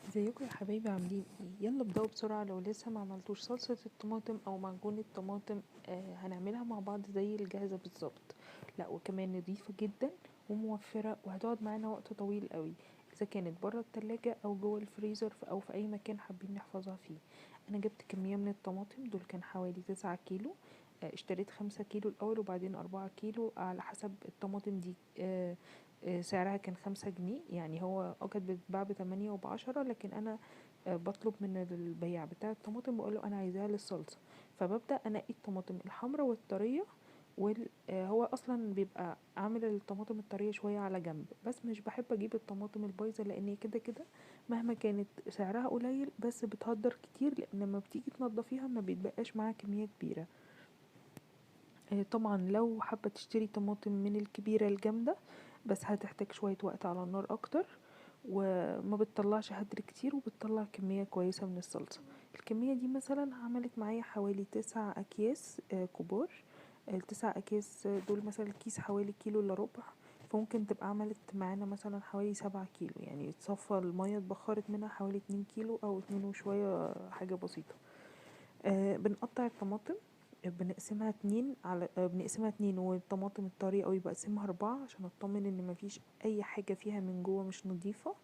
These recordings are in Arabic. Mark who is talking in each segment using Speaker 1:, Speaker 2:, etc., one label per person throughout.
Speaker 1: ازيكم يا حبايبي عاملين ايه؟ يلا ابدأوا بسرعة لو لسه ما عملتوش صلصة الطماطم او معجون الطماطم. هنعملها مع بعض زي الجاهزة بالظبط. لا وكمان نضيفة جدا وموفرة وهتقعد معانا وقت طويل قوي اذا كانت بره التلاجة او جوه الفريزر او في اي مكان حابين نحفظها فيه. انا جبت كمية من الطماطم دول كان حوالي 9 كيلو. اشتريت 5 كيلو الاول وبعدين 4 كيلو على حسب الطماطم دي. سعرها كان 5 جنيه، يعني هو كانت بتتباع ب8 و10، لكن انا بطلب من البياع بتاع الطماطم بقوله انا عايزاها للصلصة. فببدأ انقي الطماطم الحمراء والطرية هو اصلا بيبقى عامل الطماطم الطرية شوية على جنب، بس مش بحب اجيب الطماطم البايظة لان هي كده كده مهما كانت سعرها قليل بس بتهدر كتير، لان لما بتيجي تنضفيها ما بيتبقاش معاها كمية كبيرة. طبعا لو حابة تشتري طماطم من الكبيرة الجامدة بس هتحتاج شوية وقت على النار اكتر، وما بتطلعش هدر كتير وبتطلع كمية كويسة من الصلصة. الكمية دي مثلا عملت معايا حوالي 9 اكياس كبار. ال9 اكياس دول مثلا الكيس حوالي كيلو الا ربع، فممكن تبقى عملت معانا مثلا حوالي 7 كيلو، يعني اتصفى المية اتبخرت منها حوالي 2 كيلو او 2 وشوية، حاجة بسيطة. بنقطع الطماطم، بنقسمها اتنين، والطماطم الطرية اوي بقسمها 4 عشان اطمن ان مفيش اي حاجة فيها من جوه مش نظيفة.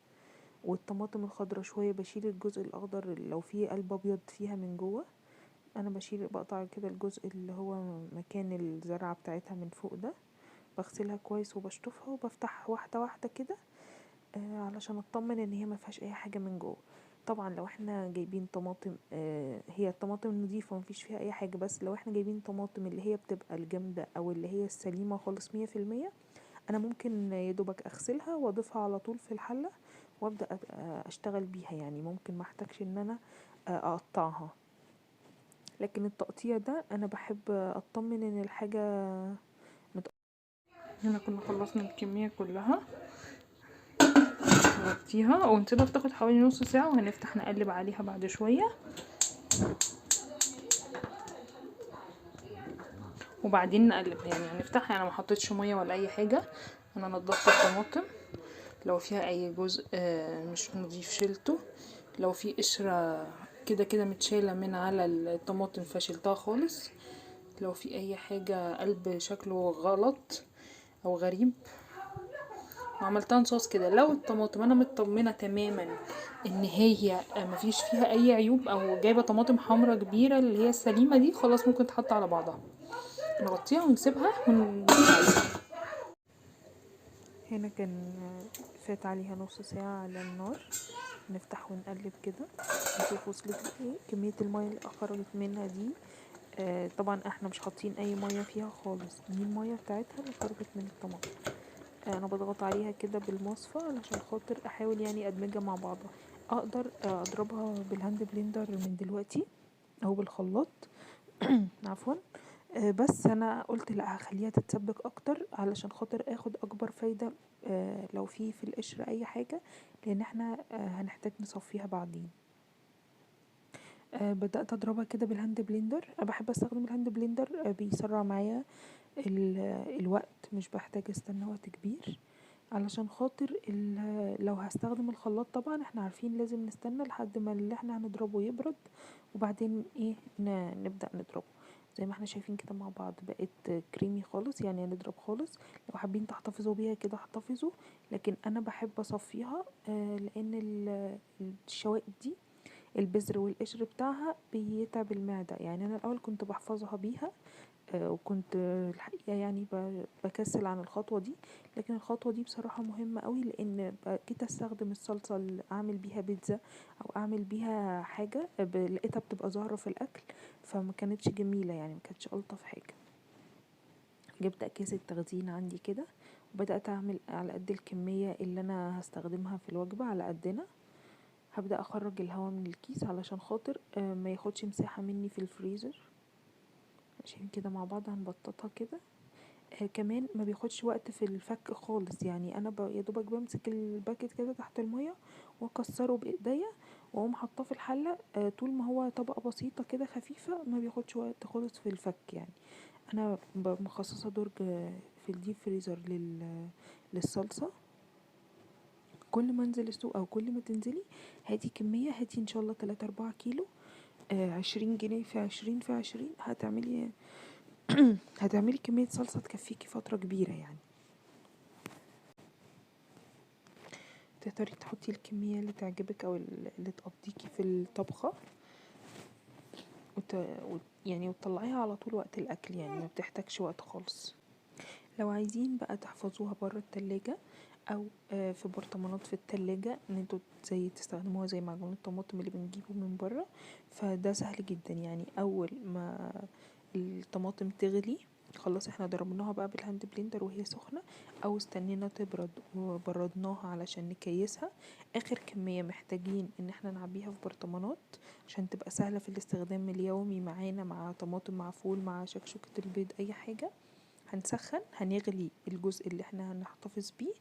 Speaker 1: والطماطم الخضرا شوية بشيل الجزء الاخضر لو فيه قلب ابيض فيها من جوه. انا بقطع كده الجزء اللي هو مكان الزرعة بتاعتها من فوق ده، بغسلها كويس وبشطفها وبفتح واحدة واحدة كده علشان اطمن ان هي ما فيهاش اي حاجه من جوه. طبعا لو احنا جايبين طماطم هي الطماطم نظيفه مفيش فيها اي حاجه، بس لو احنا جايبين طماطم اللي هي بتبقى الجامده او اللي هي السليمه خالص 100%، انا ممكن يدوبك اغسلها واضيفها على طول في الحله وابدا اشتغل بيها، يعني ممكن ما احتاجش ان انا اقطعها. لكن التقطيع ده انا بحب اطمن ان الحاجه هنا كنا خلصنا الكميه كلها، نغطيها ونسيبها تاخد حوالي نص ساعة وهنفتح نقلب عليها بعد شوية. وبعدين نقلب، يعني هنفتحها، انا ما حطيتش مية ولا اي حاجة. انا نضفت الطماطم، لو فيها اي جزء مش نضيف شلته، لو في قشرة كده كده متشالة من على الطماطم فشلتها خالص، لو في اي حاجة قلب شكله غلط او غريب. وعملتها صوص كده. لو الطماطم انا مطمنه تماما ان هي مفيش فيها اي عيوب، او جايبه طماطم حمرا كبيره اللي هي السليمه دي، خلاص ممكن تحط على بعضها، نغطيها ونسيبها ونبص. هنا كان فات عليها نص ساعة على النار، نفتح ونقلب كده نشوف وصلت لايه كمية المية اللي خرجت منها دي. طبعا احنا مش حاطين اي مية فيها خالص، دي المية بتاعتها اللي خرجت من الطماطم. انا بضغط عليها كده بالمصفى علشان خاطر احاول يعني ادمجها مع بعضها. اقدر اضربها بالهاند بلندر من دلوقتي او بالخلاط عفوا. بس انا قلت لا هخليها تتسبك اكتر علشان خاطر اخد اكبر فايدة لو في القشر اي حاجة، لان احنا هنحتاج نصفيها بعدين. بدأت اضربها كده بالهاند بلندر. بحب استخدم الهاند بلندر، بيسرع معايا الوقت، مش بحتاج استنى وقت كبير. علشان خاطر لو هستخدم الخلاط طبعا احنا عارفين لازم نستنى لحد ما اللي احنا هنضربه يبرد وبعدين ايه نبدأ نضربه. زي ما احنا شايفين كده مع بعض بقت كريمي خالص، يعني هنضرب خالص. لو حابين تحتفظوا بيها كده احتفظوا، لكن انا بحب اصفيها لان الشوائب دي البذر والقشر بتاعها بيتعب المعدة. يعني انا الاول كنت بحفظها بيها وكنت الحقيقة يعني بكسل عن الخطوة دي، لكن الخطوة دي بصراحة مهمة قوي، لان جيت استخدم الصلصة اللي اعمل بيها بيتزا او اعمل بيها حاجة لقيتها بتبقى ظاهرة في الاكل، فما كانتش جميلة، يعني ما كانتش الطف حاجة. جبت اكياس التخزين عندي كده وبدأت اعمل على قد الكمية اللي انا هستخدمها في الوجبة على قدنا. هبدأ اخرج الهواء من الكيس علشان خاطر ما ياخدش مساحة مني في الفريزر. عشان كده مع بعض هنبططها كده. كمان ما بياخدش وقت في الفك خالص، يعني انا يا دوبك بمسك الباكت كده تحت المية واكسره بايديا واقوم حاطاه في الحله. طول ما هو طبقه بسيطه كده خفيفه ما بياخدش وقت خالص في الفك يعني. انا مخصصه درج في الديب فريزر للصلصه. كل ما انزل السوق او كل ما تنزلي هاتي كمية، هاتي ان شاء الله 3-4 كيلو، 20 جنيه في 20 هتعملي كمية صلصة تكفيكي فترة كبيرة يعني. تقدري تحطي الكمية اللي تعجبك او اللي تقضيكي في الطبخة يعني وتطلعيها على طول وقت الاكل، يعني ما بتحتاجش وقت خالص. لو عايزين بقى تحفظوها برا التلاجة او في برطمانات في التلاجة، ان انتوا زي تستخدموها زي معجون الطماطم اللي بنجيبه من برا، فده سهل جدا. يعني اول ما الطماطم تغلي خلاص احنا ضربناها بقى بالهاند بلندر وهي سخنة، او استنينا تبرد وبردناها علشان نكيسها. اخر كمية محتاجين ان احنا نعبيها في برطمانات عشان تبقى سهلة في الاستخدام اليومي معانا، مع طماطم، مع فول، مع شكشوكة البيض، اي حاجة. هنغلي الجزء اللي احنا هنحتفظ بيه،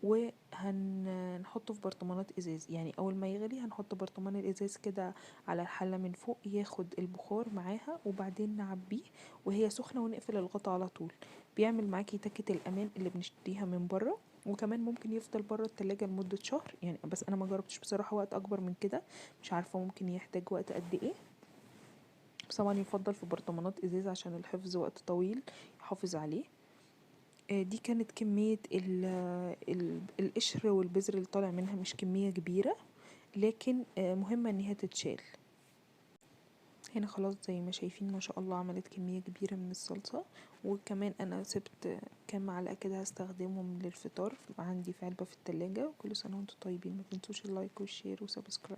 Speaker 1: وهنحطه في برطمانات ازاز. يعني اول ما يغلي هنحط برطمان الازاز كده على الحلة من فوق ياخد البخار معاها، وبعدين نعبيه وهي سخنة ونقفل الغطا على طول. بيعمل معاكي تكة الامان اللي بنشتريها من بره، وكمان ممكن يفضل بره التلاجة لمدة شهر يعني. بس انا ما جربتش بصراحة وقت اكبر من كده، مش عارفة ممكن يحتاج وقت قد ايه. بس طبعا يفضل في برطمانات ازاز عشان الحفظ وقت طويل يحافظ عليه. دي كانت كمية القشر والبذر اللي طالع منها، مش كمية كبيرة لكن مهمة ان هي تتشال. هنا خلاص زي ما شايفين ما شاء الله عملت كمية كبيرة من الصلصة. وكمان انا سبت كام معلقة كده هستخدمهم للفطار عندي في علبة في التلاجة. وكل سنة وانتم طيبين، ما تنسوش اللايك والشير وسبسكرايب.